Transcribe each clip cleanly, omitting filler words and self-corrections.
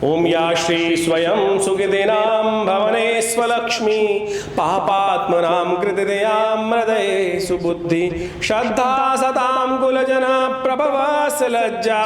ओम या श्री स्वयं सुखिदीनां भवनेस्वलक्ष्मी पापात्मनां कृतिदयां हृदये सुबुद्धि श्रद्धा सतां कुलजना प्रभवास लज्जा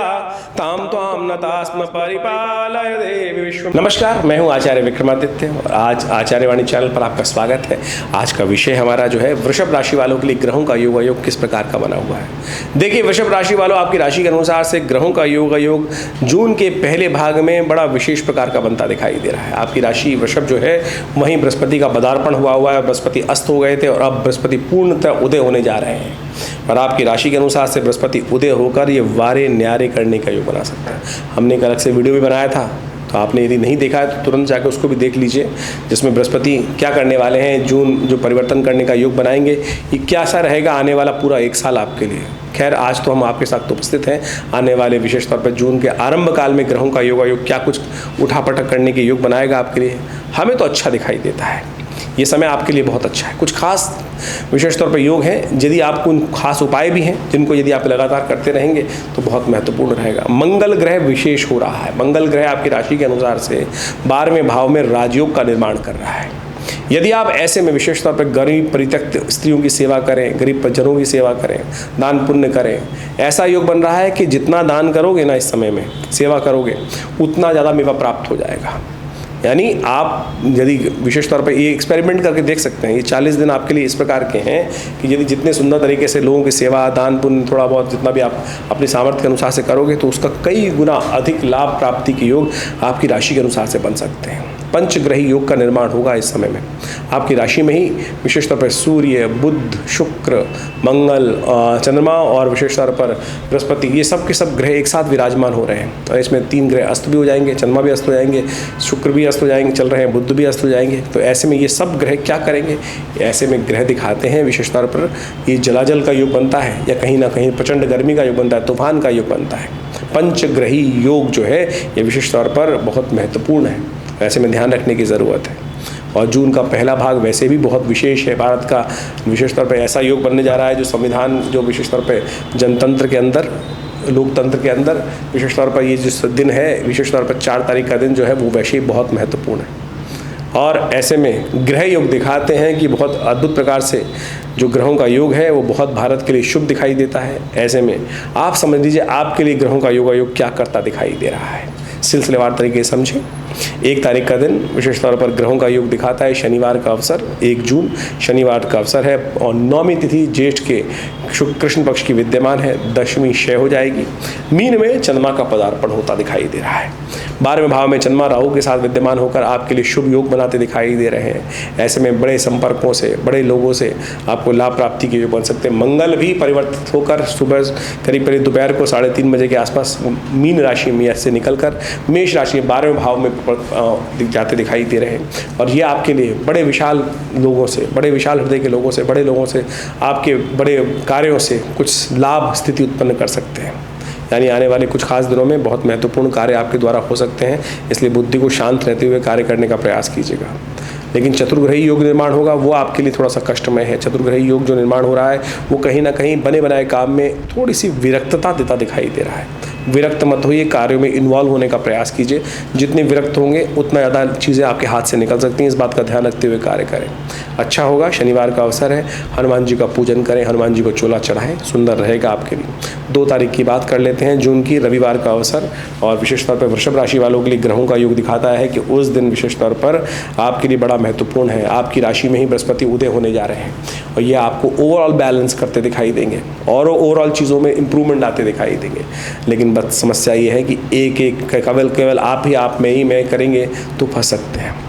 ताम त्वाम नतास्म परिपालय देवी विश्व। नमस्कार, मैं हूं आचार्य विक्रमादित्य और आज आचार्यवाणी चैनल पर आपका स्वागत है। आज का विषय हमारा जो है वृषभ राशि वालों के लिए ग्रहों का योग किस प्रकार का बना हुआ है। देखिए वृषभ राशि वालों, आपकी राशि के अनुसार से ग्रहों का योग जून के पहले भाग में बड़ा विशेष प्रकार का बनता दिखाई दे रहा है। आपकी राशि वृषभ जो है वहीं बृहस्पति का पदार्पण हुआ है। बृहस्पति अस्त हो गए थे और अब बृहस्पति पूर्णतः उदय होने जा रहे हैं और आपकी राशि के अनुसार से बृहस्पति उदय होकर ये वारे न्यारे करने का योग बना सकता है। हमने एक अलग से वीडियो भी बनाया था, तो आपने यदि नहीं देखा है तो तुरंत जाकर उसको भी देख लीजिए, जिसमें बृहस्पति क्या करने वाले हैं, जून जो परिवर्तन करने का योग बनाएंगे, ये क्या सा रहेगा आने वाला पूरा एक साल आपके लिए। खैर आज तो हम आपके साथ उपस्थित हैं। आने वाले विशेष तौर पर जून के आरंभ काल में ग्रहों का योग क्या कुछ उठापटक करने के योग बनाएगा आपके लिए, हमें तो अच्छा दिखाई देता है। ये समय आपके लिए बहुत अच्छा है। कुछ खास विशेष तौर पर योग हैं, यदि आपको उन खास उपाय भी हैं जिनको यदि आप लगातार करते रहेंगे तो बहुत महत्वपूर्ण रहेगा। मंगल ग्रह विशेष हो रहा है। मंगल ग्रह आपकी राशि के अनुसार से 12वें भाव में राजयोग का निर्माण कर रहा है। यदि आप ऐसे में विशेष तौर पर गरीब परित्यक्त स्त्रियों की सेवा करें, गरीब परिजनों की सेवा करें, दान पुण्य करें, ऐसा योग बन रहा है कि जितना दान करोगे ना इस समय में, सेवा करोगे, उतना ज़्यादा मेवा प्राप्त हो जाएगा। यानी आप यदि विशेष तौर पर ये एक्सपेरिमेंट करके देख सकते हैं। ये 40 दिन आपके लिए इस प्रकार के हैं कि यदि जितने सुंदर तरीके से लोगों की सेवा, दान पुण्य, थोड़ा बहुत जितना भी आप अपनी सामर्थ्य के अनुसार से करोगे तो उसका कई गुना अधिक लाभ प्राप्ति के योग आपकी राशि के अनुसार से बन सकते हैं। पंचग्रही योग का निर्माण होगा इस समय में। आपकी राशि में ही विशेष तौर पर सूर्य, बुध, शुक्र, मंगल, चंद्रमा और विशेष तौर पर बृहस्पति, ये सब के सब ग्रह एक साथ विराजमान हो रहे हैं और इसमें 3 ग्रह अस्त भी हो जाएंगे, चंद्रमा भी अस्त हो जाएंगे, शुक्र भी अस्त हो जाएंगे, चल रहे हैं, बुध भी अस्त हो जाएंगे। तो ऐसे में ये सब ग्रह क्या करेंगे, ऐसे में ग्रह दिखाते हैं विशेष तौर पर ये जलाजल का योग बनता है या कहीं ना कहीं प्रचंड गर्मी का योग बनता है, तूफान का योग बनता है। पंचग्रही योग जो है ये विशेष तौर पर बहुत महत्वपूर्ण है, ऐसे में ध्यान रखने की ज़रूरत है। और जून का पहला भाग वैसे भी बहुत विशेष है। भारत का विशेष तौर पर ऐसा योग बनने जा रहा है जो संविधान, जो विशेष तौर पर जनतंत्र के अंदर, लोकतंत्र के अंदर विशेष तौर पर ये जिस दिन है, विशेष तौर पर 4 तारीख का दिन जो है वो वैसे ही बहुत महत्वपूर्ण है। और ऐसे में ग्रह योग दिखाते हैं कि बहुत अद्भुत प्रकार से जो ग्रहों का योग है वो बहुत भारत के लिए शुभ दिखाई देता है। ऐसे में आप समझ लीजिए आपके लिए ग्रहों का योग क्या करता दिखाई दे रहा है, सिलसिलेवार तरीके से समझें। 1 तारीख का दिन विशेष तौर पर ग्रहों का योग दिखाता है शनिवार का अवसर, 1 जून शनिवार का अवसर है और 9वीं तिथि ज्येष्ठ के कृष्ण पक्ष की विद्यमान है, 10वीं क्षय हो जाएगी। मीन में चंद्रमा का पदार्पण होता दिखाई दे रहा है। 12वें भाव में चंद्रमा राहु के साथ विद्यमान होकर आपके लिए शुभ योग बनाते दिखाई दे रहे हैं। ऐसे में बड़े संपर्कों से, बड़े लोगों से आपको लाभ प्राप्ति के योग बन सकते हैं। मंगल भी परिवर्तित होकर सुबह करीब दोपहर को 3:30 बजे के आसपास मीन राशि में से निकलकर मेष राशि 12वें भाव में जाते दिखाई दे रहे हैं और ये आपके लिए बड़े विशाल लोगों से, बड़े विशाल हृदय के लोगों से, बड़े लोगों से, आपके बड़े कार्यों से कुछ लाभ स्थिति उत्पन्न कर सकते हैं। यानी आने वाले कुछ खास दिनों में बहुत महत्वपूर्ण कार्य आपके द्वारा हो सकते हैं, इसलिए बुद्धि को शांत रहते हुए कार्य करने का प्रयास कीजिएगा। लेकिन चतुर्ग्रही योग निर्माण होगा वो आपके लिए थोड़ा सा कष्टमय है। चतुर्ग्रही योग जो निर्माण हो रहा है वो कहीं ना कहीं बने बनाए काम में थोड़ी सी विरक्तता देता दिखाई दे रहा है। विरक्त मत होइए, कार्यों में इन्वॉल्व होने का प्रयास कीजिए। जितने विरक्त होंगे उतना ज़्यादा चीज़ें आपके हाथ से निकल सकती हैं, इस बात का ध्यान रखते हुए कार्य करें। अच्छा होगा, शनिवार का अवसर है, हनुमान जी का पूजन करें, हनुमान जी को चोला चढ़ाएं, सुंदर रहेगा आपके लिए। 2 तारीख की बात कर लेते हैं जून की, रविवार का अवसर और विशेष तौर पर वृषभ राशि वालों के लिए ग्रहों का योग दिखाता है कि उस दिन विशेष तौर पर आपके लिए बड़ा महत्वपूर्ण है। आपकी राशि में ही बृहस्पति उदय होने जा रहे हैं और ये आपको ओवरऑल बैलेंस करते दिखाई देंगे और ओवरऑल चीज़ों में इंप्रूवमेंट आते दिखाई देंगे। लेकिन बस समस्या ये है कि एक केवल आप में ही मैं करेंगे तो फंस सकते हैं।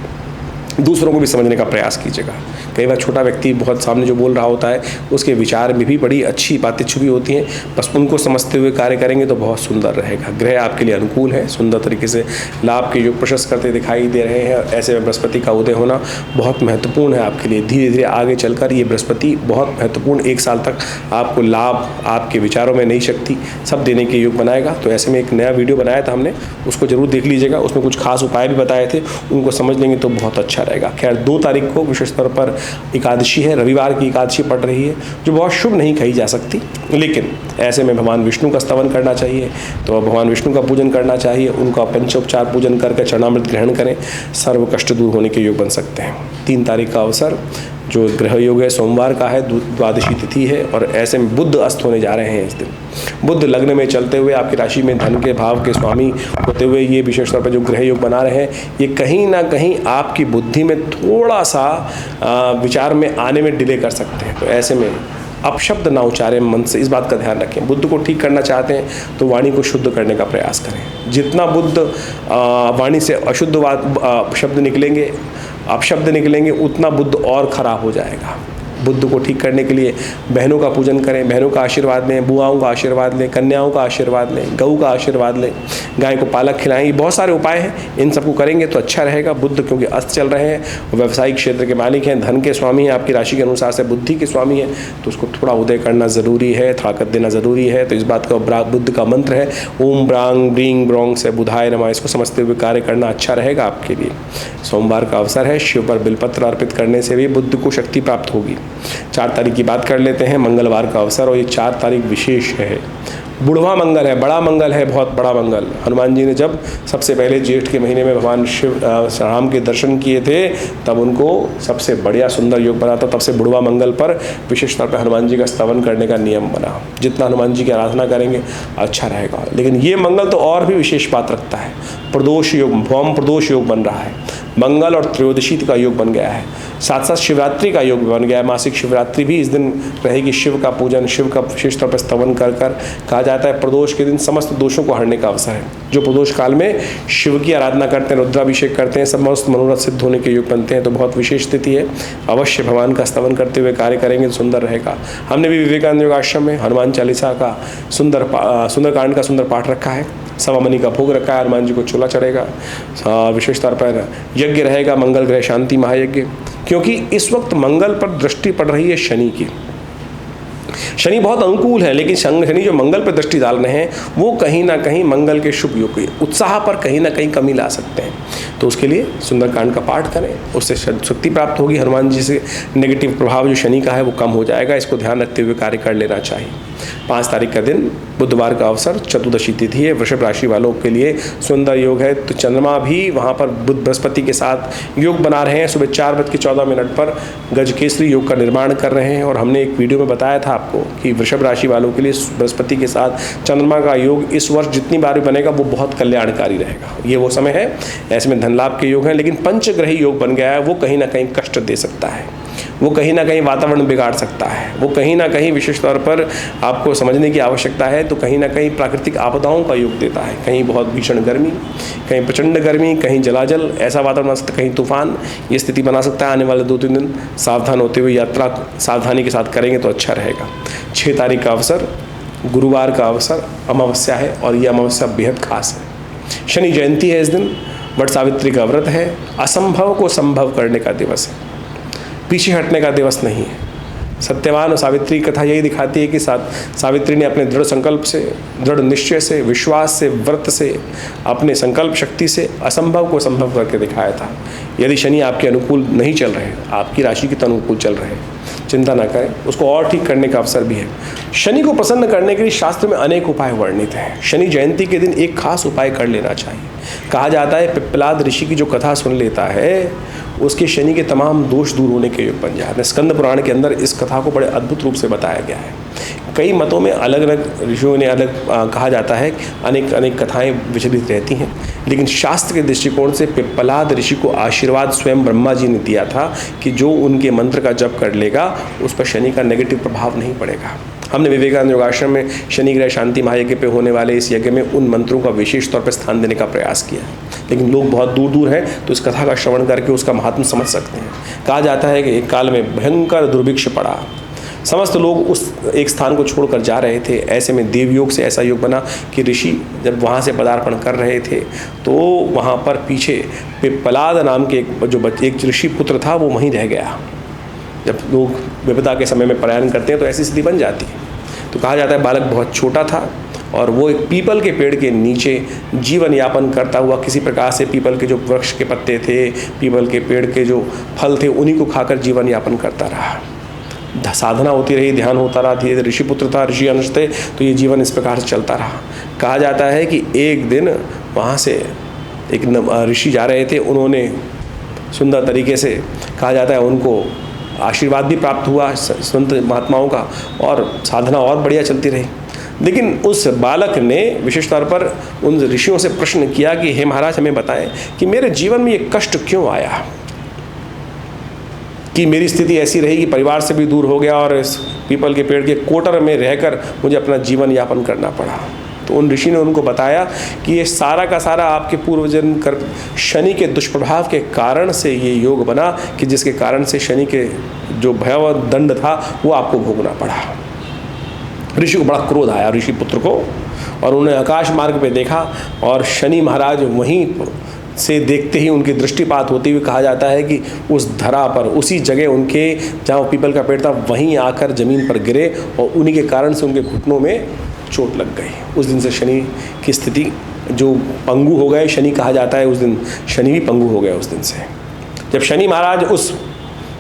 दूसरों को भी समझने का प्रयास कीजिएगा। कई बार छोटा व्यक्ति बहुत सामने जो बोल रहा होता है उसके विचार में भी बड़ी अच्छी बातें छुपी होती हैं, बस उनको समझते हुए कार्य करेंगे तो बहुत सुंदर रहेगा। ग्रह आपके लिए अनुकूल है, सुंदर तरीके से लाभ के योग प्रशस्त करते दिखाई दे रहे हैं। ऐसे में बृहस्पति का उदय होना बहुत महत्वपूर्ण है आपके लिए। धीरे धीरे आगे चलकर ये बृहस्पति बहुत महत्वपूर्ण 1 साल तक आपको लाभ, आपके विचारों में नई शक्ति सब देने के योग बनाएगा। तो ऐसे में एक नया वीडियो बनाया था हमने, उसको जरूर देख लीजिएगा। उसमें कुछ खास उपाय भी बताए थे, उनको समझ लेंगे तो बहुत अच्छा रहेगा। जाएगा। खैर 2 तारीख को विशेष तौर पर एकादशी है, रविवार की एकादशी पड़ रही है, जो बहुत शुभ नहीं कही जा सकती, लेकिन ऐसे में भगवान विष्णु का स्तवन करना चाहिए। तो भगवान विष्णु का पूजन करना चाहिए, उनका पंचोपचार पूजन करके चरणामृत ग्रहण करें, सर्व कष्ट दूर होने के योग बन सकते हैं। 3 तारीख का अवसर जो ग्रह योग है सोमवार का है, द्वादशी तिथि है, और ऐसे में बुध अस्त होने जा रहे हैं इस दिन। बुध लग्न में चलते हुए आपकी राशि में धन के भाव के स्वामी होते हुए ये विशेष तौर पर जो ग्रह योग बना रहे हैं, ये कहीं ना कहीं आपकी बुद्धि में थोड़ा सा विचार में आने में डिले कर सकते हैं। तो ऐसे में अपशब्द ना उच्चारें मन से, इस बात का ध्यान रखें। बुद्ध को ठीक करना चाहते हैं तो वाणी को शुद्ध करने का प्रयास करें। जितना बुद्ध वाणी से अशुद्ध शब्द निकलेंगे, अपशब्द निकलेंगे, उतना बुद्ध और खराब हो जाएगा। बुद्ध को ठीक करने के लिए बहनों का पूजन करें, बहनों का आशीर्वाद लें, बुआओं का आशीर्वाद लें, कन्याओं का आशीर्वाद लें, गऊ का आशीर्वाद लें, गाय को पालक खिलाएं। ये बहुत सारे उपाय हैं, इन सबको करेंगे तो अच्छा रहेगा। बुद्ध क्योंकि अस्त चल रहे हैं, व्यावसायिक क्षेत्र के मालिक हैं, धन के स्वामी हैं, आपकी राशि के अनुसार से बुद्धि के स्वामी हैं, तो उसको थोड़ा उदय करना ज़रूरी है, ताकत देना ज़रूरी है। तो इस बात का बुद्ध का मंत्र है ओम ब्रांग ब्रींग ब्रोंग से बुधाय नमा, इसको समझते हुए कार्य करना अच्छा रहेगा आपके लिए। सोमवार का अवसर है, शिव पर बिलपत्र अर्पित करने से भी बुद्ध को शक्ति प्राप्त होगी। 4 तारीख की बात कर लेते हैं, मंगलवार का अवसर, और ये 4 तारीख विशेष है। बुढ़वा मंगल है, बड़ा मंगल है, बहुत बड़ा मंगल। हनुमान जी ने जब सबसे पहले जेठ के महीने में भगवान शिव राम के दर्शन किए थे, तब उनको सबसे बढ़िया सुंदर योग बना था। तब से बुढ़वा मंगल पर विशेष तौर पर हनुमान जी का स्तवन करने का नियम बना। जितना हनुमान जी की आराधना करेंगे अच्छा रहेगा। लेकिन ये मंगल तो और भी विशेष बात रखता है, प्रदोष योग, भौम प्रदोष योग बन रहा है। मंगल और त्रयोदशी का योग बन गया है, साथ साथ शिवरात्रि का योग बन गया है। मासिक शिवरात्रि भी इस दिन रहेगी। शिव का पूजन, शिव का विशेष तौर पर स्तवन कर कहा जाता है प्रदोष के दिन समस्त दोषों को हरने का अवसर है। जो प्रदोष काल में शिव की आराधना करते हैं, रुद्राभिषेक करते हैं, समस्त मनोरथ सिद्ध होने के योग बनते हैं। तो बहुत विशेष स्थिति है, अवश्य भगवान का स्तवन करते हुए कार्य करेंगे तो सुंदर रहेगा। हमने भी विवेकानंद योग आश्रम में हनुमान चालीसा का सुंदरकांड का सुंदर पाठ रखा है, सवा मनी का भोग रखा है, हनुमान जी को चूल्हा चढ़ेगा, विशेष तौर पर यज्ञ रहेगा, मंगल ग्रह शांति महायज्ञ, क्योंकि इस वक्त मंगल पर दृष्टि पड़ रही है शनि की। शनि बहुत अनुकूल है, लेकिन शनि जो मंगल पर दृष्टि डाल रहे हैं वो कहीं ना कहीं मंगल के शुभ योग के उत्साह पर कहीं ना कहीं कमी ला सकते हैं। तो उसके लिए सुंदरकांड का पाठ करें, उससे शक्ति प्राप्त होगी। हनुमान जी से नेगेटिव प्रभाव जो शनि का है वो कम हो जाएगा। इसको ध्यान रखते हुए कार्य कर लेना चाहिए। 5 तारीख का दिन बुधवार का अवसर, चतुर्दशी तिथि है। वृषभ राशि वालों के लिए सुंदर योग है। तो चंद्रमा भी वहाँ पर बुध बृहस्पति के साथ योग बना रहे हैं। सुबह 4:14 पर गजकेसरी योग का निर्माण कर रहे हैं। और हमने एक वीडियो में बताया था आपको कि वृषभ राशि वालों के लिए बृहस्पति के साथ चंद्रमा का योग इस वर्ष जितनी बार भी बनेगा वो बहुत कल्याणकारी रहेगा। ये वो समय है, ऐसे में धन लाभ के योग हैं। लेकिन पंचग्रही योग बन गया है, वो कहीं ना कहीं कष्ट दे सकता है, वो कहीं ना कहीं वातावरण बिगाड़ सकता है, वो कहीं ना कहीं विशेष तौर पर आपको समझने की आवश्यकता है। तो कहीं ना कहीं प्राकृतिक आपदाओं का योग देता है, कहीं बहुत भीषण गर्मी, कहीं प्रचंड गर्मी, कहीं जलाजल, ऐसा वातावरण बना सकता है, कहीं तूफान, ये स्थिति बना सकता है। आने वाले 2-3 दिन सावधान होते हुए यात्रा सावधानी के साथ करेंगे तो अच्छा रहेगा। 6 तारीख का अवसर, गुरुवार का अवसर, अमावस्या है, और यह अमावस्या बेहद खास है। शनि जयंती है इस दिन, वट सावित्री का व्रत है, असंभव को संभव करने का दिवस है, पीछे हटने का दिवस नहीं है। सत्यवान और सावित्री की कथा यही दिखाती है कि सावित्री ने अपने दृढ़ संकल्प से, दृढ़ निश्चय से, विश्वास से, व्रत से, अपने संकल्प शक्ति से असंभव को संभव करके दिखाया था। यदि शनि आपके अनुकूल नहीं चल रहे, आपकी राशि के अनुकूल चल रहे, चिंता ना करें, उसको और ठीक करने का अवसर भी है। शनि को प्रसन्न करने के लिए शास्त्र में अनेक उपाय वर्णित हैं। शनि जयंती के दिन एक खास उपाय कर लेना चाहिए। कहा जाता है पिप्पलाद ऋषि की जो कथा सुन लेता है उसके शनि के तमाम दोष दूर होने के योग बन जाते हैं। स्कंद पुराण के अंदर इस कथा को बड़े अद्भुत रूप से बताया गया है। कई मतों में अलग अलग ऋषियों ने अलग कहा जाता है, अनेक कथाएं विचलित रहती हैं, लेकिन शास्त्र के दृष्टिकोण से पिप्पलाद ऋषि को आशीर्वाद स्वयं ब्रह्मा जी ने दिया था कि जो उनके मंत्र का जप कर लेगा उस पर शनि का नेगेटिव प्रभाव नहीं पड़ेगा। हमने विवेकानंद योगाश्रम में शनि ग्रह शांति महायज्ञ पे होने वाले इस यज्ञ में उन मंत्रों का विशेष तौर पर स्थान देने का प्रयास किया है। लेकिन लोग बहुत दूर दूर हैं तो इस कथा का श्रवण करके उसका महात्म समझ सकते हैं। कहा जाता है कि एक काल में भयंकर दुर्भिक्ष पड़ा, समस्त लोग उस एक स्थान को छोड़कर जा रहे थे। ऐसे में देवयोग से ऐसा योग बना कि ऋषि जब वहाँ से पदार्पण कर रहे थे तो वहाँ पर पीछे पिप्पलाद नाम के एक ऋषि पुत्र था, वो वहीं रह गया। जब लोग विपदा के समय में पलायन करते हैं तो ऐसी स्थिति बन जाती है। तो कहा जाता है बालक बहुत छोटा था और वो एक पीपल के पेड़ के नीचे जीवन यापन करता हुआ किसी प्रकार से पीपल के जो वृक्ष के पत्ते थे, पीपल के पेड़ के जो फल थे, उन्हीं को खाकर जीवन यापन करता रहा। साधना होती रही, ध्यान होता रहा, धीरे धीरे ऋषि पुत्र था, ऋषि अंश थे, तो ये जीवन इस प्रकार से चलता रहा। कहा जाता है कि एक दिन वहाँ से एक ऋषि जा रहे थे, उन्होंने सुंदर तरीके से, कहा जाता है, उनको आशीर्वाद भी प्राप्त हुआ संत महात्माओं का, और साधना और बढ़िया चलती रही। लेकिन उस बालक ने विशेष तौर पर उन ऋषियों से प्रश्न किया कि हे महाराज, हमें बताएं कि मेरे जीवन में ये कष्ट क्यों आया, कि मेरी स्थिति ऐसी रही कि परिवार से भी दूर हो गया और इस पीपल के पेड़ के कोटर में रहकर मुझे अपना जीवन यापन करना पड़ा। तो उन ऋषि ने उनको बताया कि ये सारा का सारा आपके पूर्वजन्म कर शनि के दुष्प्रभाव के कारण से ये योग बना, कि जिसके कारण से शनि के जो भयावह दंड था वो आपको भोगना पड़ा। ऋषि को बड़ा क्रोध आया, ऋषि पुत्र को, और उन्होंने आकाश मार्ग पे देखा और शनि महाराज वहीं से देखते ही उनकी दृष्टिपात होती हुई, कहा जाता है कि उस धरा पर, उसी जगह उनके जहाँ पीपल का पेड़ था वहीं आकर ज़मीन पर गिरे, और उन्हीं के कारण से उनके घुटनों में चोट लग गई। उस दिन से शनि की स्थिति जो पंगु हो गए, शनि कहा जाता है, उस दिन शनि भी पंगु हो गया। उस दिन से जब शनि महाराज उस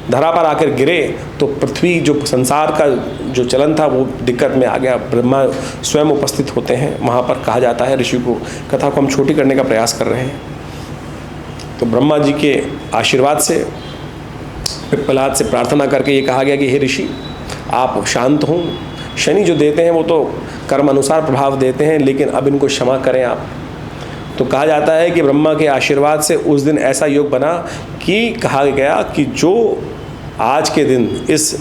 धरा पर आकर गिरे तो पृथ्वी, जो संसार का जो चलन था, वो दिक्कत में आ गया। ब्रह्मा स्वयं उपस्थित होते हैं वहाँ पर। कहा जाता है, ऋषि को कथा को हम छोटी करने का प्रयास कर रहे हैं, तो ब्रह्मा जी के आशीर्वाद से, पिप्पलाद से प्रार्थना करके ये कहा गया कि हे ऋषि, आप शांत हों, शनि जो देते हैं वो तो कर्म अनुसार प्रभाव देते हैं, लेकिन अब इनको क्षमा करें आप। तो कहा जाता है कि ब्रह्मा के आशीर्वाद से उस दिन ऐसा योग बना कि कहा गया कि जो आज के दिन इस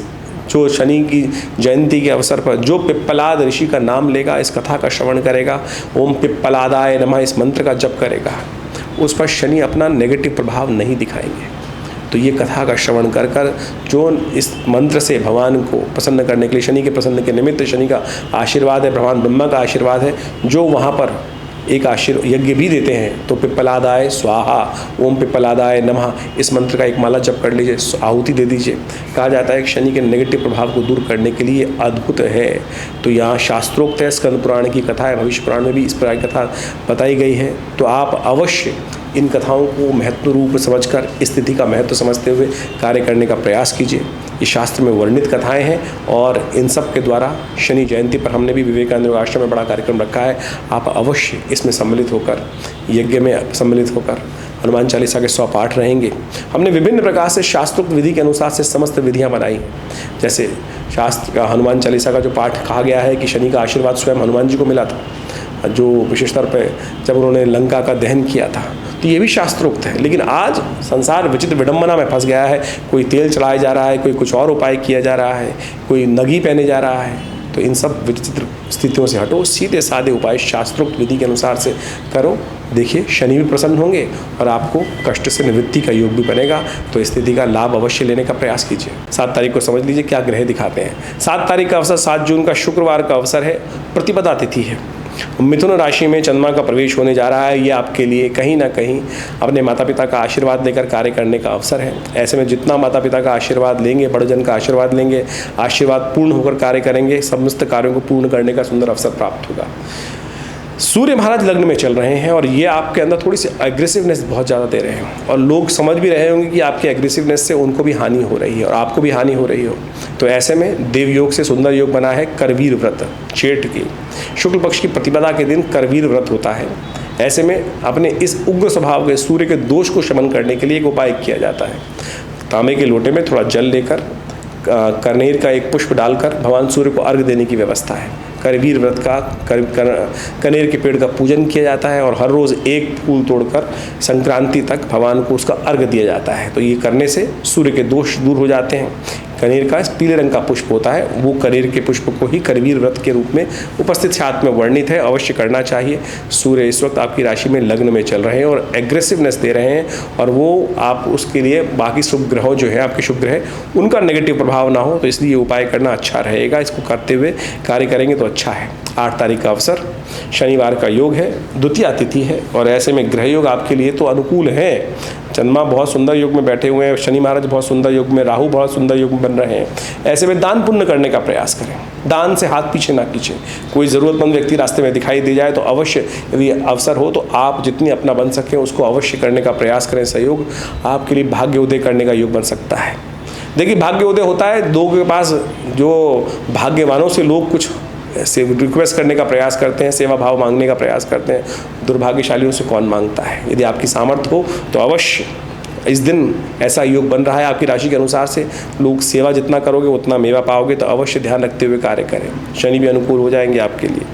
जो शनि की जयंती के अवसर पर जो पिप्पलाद ऋषि का नाम लेगा, इस कथा का श्रवण करेगा, ओम पिप्पलादाय नमः इस मंत्र का जप करेगा, उस पर शनि अपना नेगेटिव प्रभाव नहीं दिखाएंगे। तो ये कथा का श्रवण कर कर जो इस मंत्र से भगवान को प्रसन्न करने के लिए, शनि के प्रसन्न के निमित्त शनि का आशीर्वाद है, भगवान ब्रह्मा का आशीर्वाद है, जो वहाँ पर एक यज्ञ भी देते हैं, तो पिप्पलादाय स्वाहा, ओम पिप्पलादाय नमः इस मंत्र का एक माला जप कर लीजिए, आहुति दे दीजिए। कहा जाता है कि शनि के नेगेटिव प्रभाव को दूर करने के लिए अद्भुत है। तो यहाँ शास्त्रोक्त है, स्कंद पुराण की कथा है, भविष्य पुराण में भी इस प्रकार की कथा बताई गई है। तो आप अवश्य इन कथाओं को महत्व रूप समझकर, स्थिति का महत्व समझते हुए कार्य करने का प्रयास कीजिए। ये शास्त्र में वर्णित कथाएं हैं, और इन सब के द्वारा शनि जयंती पर हमने भी विवेकानंद आश्रम में बड़ा कार्यक्रम रखा है। आप अवश्य इसमें सम्मिलित होकर, यज्ञ में सम्मिलित होकर हनुमान चालीसा के 100 पाठ रहेंगे। हमने विभिन्न प्रकार से शास्त्रोक्त विधि के अनुसार से समस्त विधियाँ बनाई। जैसे शास्त्र का हनुमान चालीसा का जो पाठ कहा गया है कि शनि का आशीर्वाद स्वयं हनुमान जी को मिला था, जो विशेष तौर पर जब उन्होंने लंका का दहन किया था, तो ये भी शास्त्रोक्त है। लेकिन आज संसार विचित्र विडंबना में फंस गया है। कोई तेल चढ़ाया जा रहा है, कोई कुछ और उपाय किया जा रहा है, कोई नगी पहने जा रहा है। तो इन सब विचित्र स्थितियों से हटो, सीधे साधे उपाय शास्त्रोक्त विधि के अनुसार से करो। देखिए शनि भी प्रसन्न होंगे और आपको कष्ट से निवृत्ति का योग भी बनेगा। तो इस स्थिति का लाभ अवश्य लेने का प्रयास कीजिए। 7 तारीख को समझ लीजिए क्या ग्रह दिखाते हैं। 7 तारीख का अवसर 7 जून का शुक्रवार का अवसर है, प्रतिपदा तिथि है। मिथुन राशि में चंद्रमा का प्रवेश होने जा रहा है। ये आपके लिए कहीं ना कहीं अपने माता पिता का आशीर्वाद लेकर कार्य करने का अवसर है। ऐसे में जितना माता पिता का आशीर्वाद लेंगे, बड़जन का आशीर्वाद लेंगे, आशीर्वाद पूर्ण होकर कार्य करेंगे, समस्त कार्यों को पूर्ण करने का सुंदर अवसर प्राप्त होगा। सूर्य महाराज लग्न में चल रहे हैं और ये आपके अंदर थोड़ी सी एग्रेसिवनेस बहुत ज़्यादा दे रहे हैं, और लोग समझ भी रहे होंगे कि आपके एग्रेसिवनेस से उनको भी हानि हो रही है और आपको भी हानि हो रही हो। तो ऐसे में देव योग से सुंदर योग बना है करवीर व्रत। जेठ की शुक्ल पक्ष की प्रतिपदा के दिन करवीर व्रत होता है। ऐसे में अपने इस उग्र स्वभाव के सूर्य के दोष को शमन करने के लिए एक उपाय किया जाता है। तांबे के लोटे में थोड़ा जल लेकर कनेर का एक पुष्प डालकर भगवान सूर्य को अर्घ देने की व्यवस्था है। करवीर व्रत का कनेर के पेड़ का पूजन किया जाता है और हर रोज़ एक फूल तोड़कर संक्रांति तक भगवान को उसका अर्घ दिया जाता है। तो ये करने से सूर्य के दोष दूर हो जाते हैं। कनेर का पीले रंग का पुष्प होता है, वो कनेर के पुष्प को ही करवीर व्रत के रूप में उपस्थित शास्त्र में वर्णित है, अवश्य करना चाहिए। सूर्य इस वक्त आपकी राशि में लग्न में चल रहे हैं और एग्रेसिवनेस दे रहे हैं, और वो आप उसके लिए बाकी शुभ ग्रहों जो है आपके शुभ ग्रह उनका नेगेटिव प्रभाव ना हो, तो इसलिए ये उपाय करना अच्छा रहेगा। इसको करते हुए कार्य करेंगे तो अच्छा है। 8 तारीख का अवसर शनिवार का योग है, द्वितीया तिथि है, और ऐसे में ग्रह योग आपके लिए तो अनुकूल है, चंद्रमा बहुत सुंदर योग में बैठे हुए हैं, शनि महाराज बहुत सुंदर योग में, राहु बहुत सुंदर योग में बन रहे हैं। ऐसे में दान पुण्य करने का प्रयास करें, दान से हाथ पीछे ना खींचें। कोई ज़रूरतमंद व्यक्ति रास्ते में दिखाई दे जाए तो अवश्य, यदि अवसर हो तो आप जितनी अपना बन सकें उसको अवश्य करने का प्रयास करें। सहयोग आपके लिए भाग्य उदय करने का योग बन सकता है। देखिए, भाग्य उदय होता है लोगों के पास, जो भाग्यवानों से लोग कुछ से रिक्वेस्ट करने का प्रयास करते हैं, सेवा भाव मांगने का प्रयास करते हैं। दुर्भाग्यशालियों से कौन मांगता है? यदि आपकी सामर्थ्य हो तो अवश्य इस दिन ऐसा योग बन रहा है आपकी राशि के अनुसार से, लोग सेवा जितना करोगे उतना मेवा पाओगे, तो अवश्य ध्यान रखते हुए कार्य करें। शनि भी अनुकूल हो जाएंगे आपके लिए,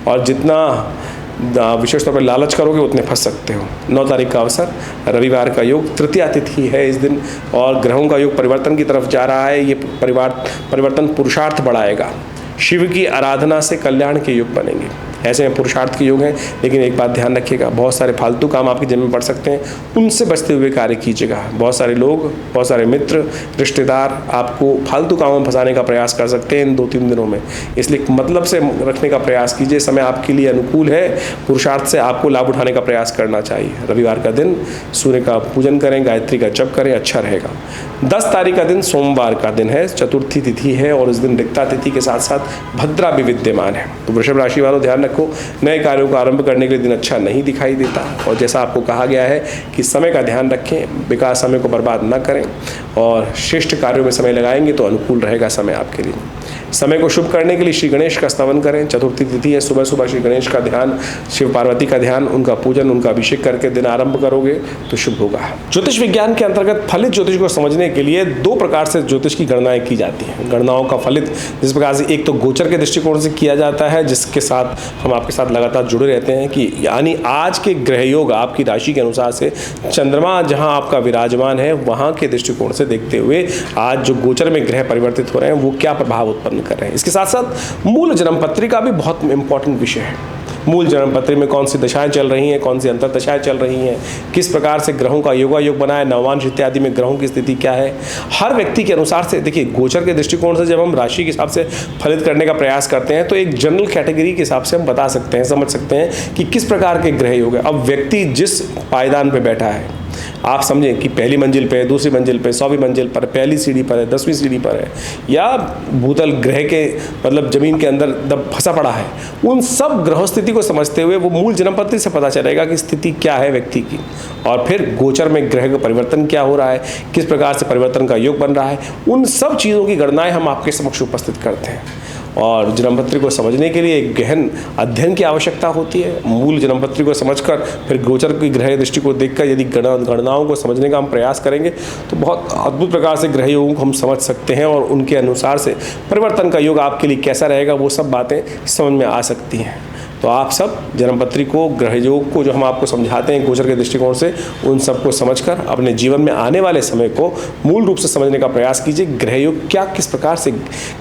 और जितना विशेष तौर पर लालच करोगे उतने फंस सकते हो। 9 तारीख का अवसर, रविवार का योग, तृतीया तिथि है इस दिन, और ग्रहों का योग परिवर्तन की तरफ जा रहा है। ये परिवर्तन पुरुषार्थ बढ़ाएगा। शिव की आराधना से कल्याण के योग बनेंगे। ऐसे में पुरुषार्थ के योग हैं, लेकिन एक बात ध्यान रखिएगा, बहुत सारे फालतू काम आपके जन्म में पड़ सकते हैं, उनसे बचते हुए कार्य कीजिएगा। बहुत सारे लोग, बहुत सारे मित्र, रिश्तेदार आपको फालतू कामों में फंसाने का प्रयास कर सकते हैं इन 2-3 दिनों में, इसलिए मतलब से रखने का प्रयास कीजिए। समय आपके लिए अनुकूल है, पुरुषार्थ से आपको लाभ उठाने का प्रयास करना चाहिए। रविवार का दिन सूर्य का पूजन करें, गायत्री का जप करें, अच्छा रहेगा। 10 तारीख का दिन सोमवार का दिन है, चतुर्थी तिथि है, और इस दिन रिक्ता तिथि के साथ साथ भद्रा भी विद्यमान है। तो वृषभ राशि वालों ध्यान रखो, नए कार्यों को आरंभ करने के लिए दिन अच्छा नहीं दिखाई देता, और जैसा आपको कहा गया है कि समय का ध्यान रखें, बेकार समय को बर्बाद न करें, और श्रेष्ठ कार्यों में समय लगाएंगे तो अनुकूल रहेगा समय आपके लिए। समय को शुभ करने के लिए श्री गणेश का स्तवन करें। चतुर्थी तिथि है, सुबह सुबह श्री गणेश का ध्यान, शिव पार्वती का ध्यान, उनका पूजन, उनका अभिषेक करके दिन आरंभ करोगे तो शुभ होगा। ज्योतिष विज्ञान के अंतर्गत फलित ज्योतिष को समझने के लिए 2 प्रकार से ज्योतिष की गणनाएं की जाती हैं। गणनाओं का फलित जिस प्रकार से, एक तो गोचर के दृष्टिकोण से किया जाता है, जिसके साथ हम आपके साथ लगातार जुड़े रहते हैं, कि यानी आज के ग्रह योग आपकी राशि के अनुसार से चंद्रमा जहां आपका विराजमान है वहां के दृष्टिकोण से देखते हुए आज जो गोचर में ग्रह परिवर्तित हो रहे हैं वो क्या प्रभाव उत्पन्न कर रहे हैं। इसके साथ साथ मूल जन्म पत्रिका भी बहुत इंपॉर्टेंट विषय है। मूल जन्म पत्री में कौन सी दशाएं चल रही हैं, कौन सी अंतर दशाएं चल रही हैं, किस प्रकार से ग्रहों का योगायोग बना है, नवांश इत्यादि में ग्रहों की स्थिति क्या है, हर व्यक्ति के अनुसार से। देखिए, गोचर के दृष्टिकोण से जब हम राशि के हिसाब से फलित करने का प्रयास करते हैं तो एक जनरल कैटेगरी के हिसाब से हम बता सकते हैं, समझ सकते हैं कि किस प्रकार के ग्रह योग है। अब व्यक्ति जिस पायदान पर बैठा है, आप समझें कि पहली मंजिल पे, दूसरी मंजिल पे, 100वीं मंजिल पर, पहली सीढ़ी पर है, 10वीं सीढ़ी पर है, या भूतल ग्रह के मतलब जमीन के अंदर दब फंसा पड़ा है, उन सब ग्रह स्थिति को समझते हुए वो मूल जन्मपत्री से पता चलेगा कि स्थिति क्या है व्यक्ति की, और फिर गोचर में ग्रह का परिवर्तन क्या हो रहा है, किस प्रकार से परिवर्तन का योग बन रहा है, उन सब चीज़ों की गणनाएं हम आपके समक्ष उपस्थित करते हैं। और जन्मपत्री को समझने के लिए एक गहन अध्ययन की आवश्यकता होती है। मूल जन्मपत्री को समझकर फिर गोचर की ग्रह दृष्टि को देखकर यदि गणनाओं को समझने का हम प्रयास करेंगे तो बहुत अद्भुत प्रकार से ग्रह योगों को हम समझ सकते हैं, और उनके अनुसार से परिवर्तन का योग आपके लिए कैसा रहेगा वो सब बातें समझ में आ सकती हैं। तो आप सब जन्मपत्री को, ग्रह योग को जो हम आपको समझाते हैं गोचर के दृष्टिकोण से, उन सबको समझकर अपने जीवन में आने वाले समय को मूल रूप से समझने का प्रयास कीजिए। ग्रह योग क्या किस प्रकार से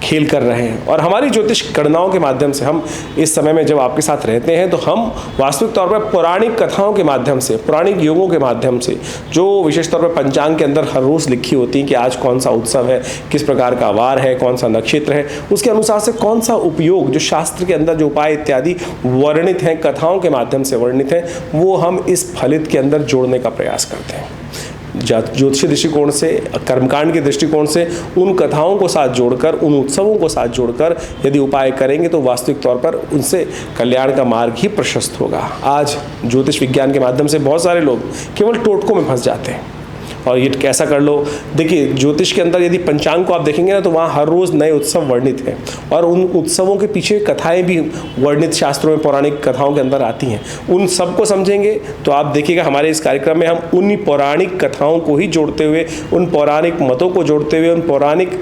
खेल कर रहे हैं, और हमारी ज्योतिष गणनाओं के माध्यम से हम इस समय में जब आपके साथ रहते हैं तो हम वास्तविक तौर पर पौराणिक कथाओं के माध्यम से, पौराणिक योगों के माध्यम से, जो विशेष तौर पर पंचांग के अंदर हर रोज़ लिखी होती हैं कि आज कौन सा उत्सव है, किस प्रकार का वार है, कौन सा नक्षत्र है, उसके अनुसार से कौन सा उपयोग, जो शास्त्र के अंदर जो उपाय इत्यादि वर्णित हैं, कथाओं के माध्यम से वर्णित हैं, वो हम इस फलित के अंदर जोड़ने का प्रयास करते हैं। ज्योतिषीय दृष्टिकोण से, कर्मकांड के दृष्टिकोण से उन कथाओं को साथ जोड़कर, उन उत्सवों को साथ जोड़कर यदि उपाय करेंगे तो वास्तविक तौर पर उनसे कल्याण का मार्ग ही प्रशस्त होगा। आज ज्योतिष विज्ञान के माध्यम से बहुत सारे लोग केवल टोटकों में फंस जाते हैं, और ये कैसा कर लो। देखिए, ज्योतिष के अंदर यदि पंचांग को आप देखेंगे ना तो वहाँ हर रोज़ नए उत्सव वर्णित हैं, और उन उत्सवों के पीछे कथाएं भी वर्णित शास्त्रों में, पौराणिक कथाओं के अंदर आती हैं। उन सबको समझेंगे तो आप देखिएगा हमारे इस कार्यक्रम में हम उन्हीं पौराणिक कथाओं को ही जोड़ते हुए, उन पौराणिक मतों को जोड़ते हुए, उन पौराणिक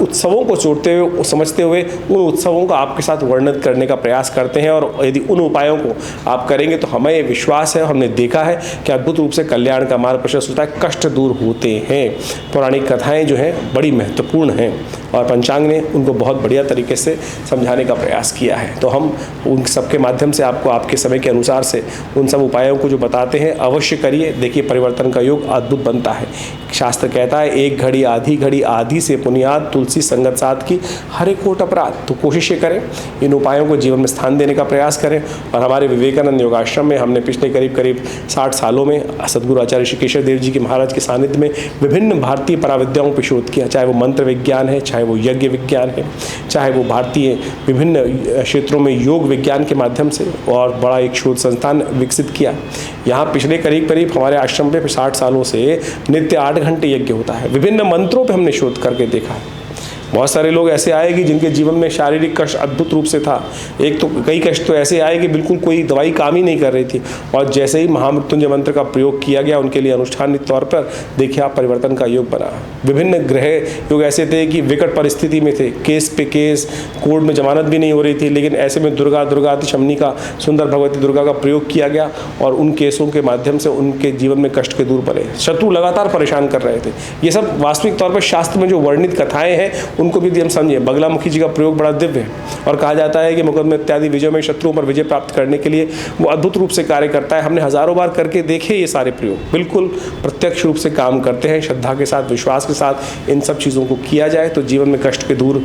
उत्सवों को जोड़ते हुए, समझते हुए उन उत्सवों को आपके साथ वर्णित करने का प्रयास करते हैं। और यदि उन उपायों को आप करेंगे तो हमें विश्वास है, हमने देखा है कि अद्भुत रूप से कल्याण का मार्ग प्रशस्त होता है, कष्ट दूर होते हैं। पौराणिक कथाएं जो हैं बड़ी महत्वपूर्ण हैं। और पंचांग ने उनको बहुत बढ़िया तरीके से समझाने का प्रयास किया है। तो हम उन सबके माध्यम से आपको आपके समय के अनुसार से उन सब उपायों को जो बताते हैं अवश्य करिए। देखिए परिवर्तन का योग अद्भुत बनता है। शास्त्र कहता है एक घड़ी आधी से पुनियाद तुलसी संगत साथ की हरे कोट अपराध। तो कोशिश करें इन उपायों को जीवन में स्थान देने का प्रयास करें। और हमारे विवेकानंद योगाश्रम में हमने पिछले करीब 60 सालों में सदगुरु आचार्य श्री केशव देव जी के महाराज के सानिध्य में विभिन्न भारतीय पराविद्याओं पर शोध किया, चाहे वो मंत्र विज्ञान है, चाहे वो यज्ञ विज्ञान है, चाहे वो भारतीय विभिन्न क्षेत्रों में योग विज्ञान के माध्यम से, और बड़ा एक शोध संस्थान विकसित किया। यहाँ पिछले करीब हमारे आश्रम पे 60 सालों से नित्य 8 घंटे यज्ञ होता है। विभिन्न मंत्रों पे हमने शोध करके देखा है। बहुत सारे लोग ऐसे आए कि जिनके जीवन में शारीरिक कष्ट अद्भुत रूप से था। एक तो कई कष्ट तो ऐसे आए कि बिल्कुल कोई दवाई काम ही नहीं कर रही थी, और जैसे ही महामृत्युंजय मंत्र का प्रयोग किया गया उनके लिए अनुष्ठानिक तौर पर देखिए आप परिवर्तन का योग बना। विभिन्न ग्रह योग ऐसे थे कि विकट परिस्थिति में थे, केस पे केस, कोर्ट में जमानत भी नहीं हो रही थी, लेकिन ऐसे में दुर्गा शमनी का, सुंदर भगवती दुर्गा का प्रयोग किया गया और उन केसों के माध्यम से उनके जीवन में कष्ट के दूर पड़े। शत्रु लगातार परेशान कर रहे थे। ये सब वास्तविक तौर पर शास्त्र में जो वर्णित कथाएं हैं उनको भी हम समझिए। बगलामुखी जी का प्रयोग बड़ा दिव्य है और कहा जाता है कि मुकदमे इत्यादि विजय में शत्रुओं पर विजय प्राप्त करने के लिए वो अद्भुत रूप से कार्य करता है। हमने हजारों बार करके देखे ये सारे प्रयोग, बिल्कुल प्रत्यक्ष रूप से काम करते हैं। श्रद्धा के साथ, विश्वास के साथ इन सब चीज़ों को किया जाए तो जीवन में कष्ट दूर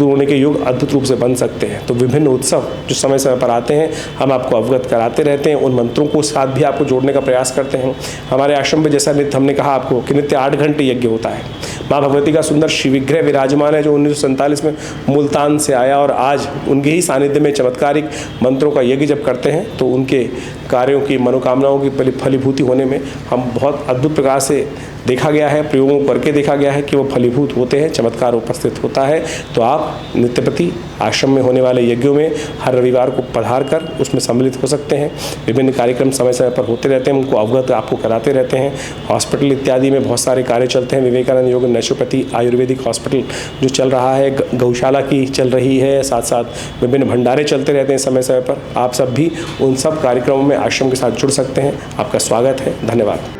होने के योग अद्भुत रूप से बन सकते हैं। तो विभिन्न उत्सव जो समय समय पर आते हैं हम आपको अवगत कराते रहते हैं, उन मंत्रों को साथ भी आपको जोड़ने का प्रयास करते हैं। हमारे आश्रम में जैसा नित्य हमने कहा आपको कि नित्य 8 घंटे यज्ञ होता है। माँ भगवती का सुंदर शिव विग्रह विराजमान है जो 1947 में मुल्तान से आया, और आज उनके ही सानिध्य में चमत्कारिक मंत्रों का यज्ञ जब करते हैं तो उनके कार्यों की, मनोकामनाओं की फलीभूति होने में हम बहुत अद्भुत प्रकार से देखा गया है, प्रयोगों करके देखा गया है कि वो फलीभूत होते हैं, चमत्कार उपस्थित होता है। तो आप नित्य प्रति आश्रम में होने वाले यज्ञों में हर रविवार को पधार कर उसमें सम्मिलित हो सकते हैं। विभिन्न कार्यक्रम समय समय पर होते रहते हैं, उनको अवगत आपको कराते रहते हैं। हॉस्पिटल इत्यादि में बहुत सारे कार्य चलते हैं। विवेकानंद योग नेचुरोपैथी आयुर्वेदिक हॉस्पिटल जो चल रहा है, गौशाला की चल रही है, साथ साथ विभिन्न भंडारे चलते रहते हैं समय समय पर। आप सब भी उन सब कार्यक्रमों में आश्रम के साथ जुड़ सकते हैं। आपका स्वागत है। धन्यवाद।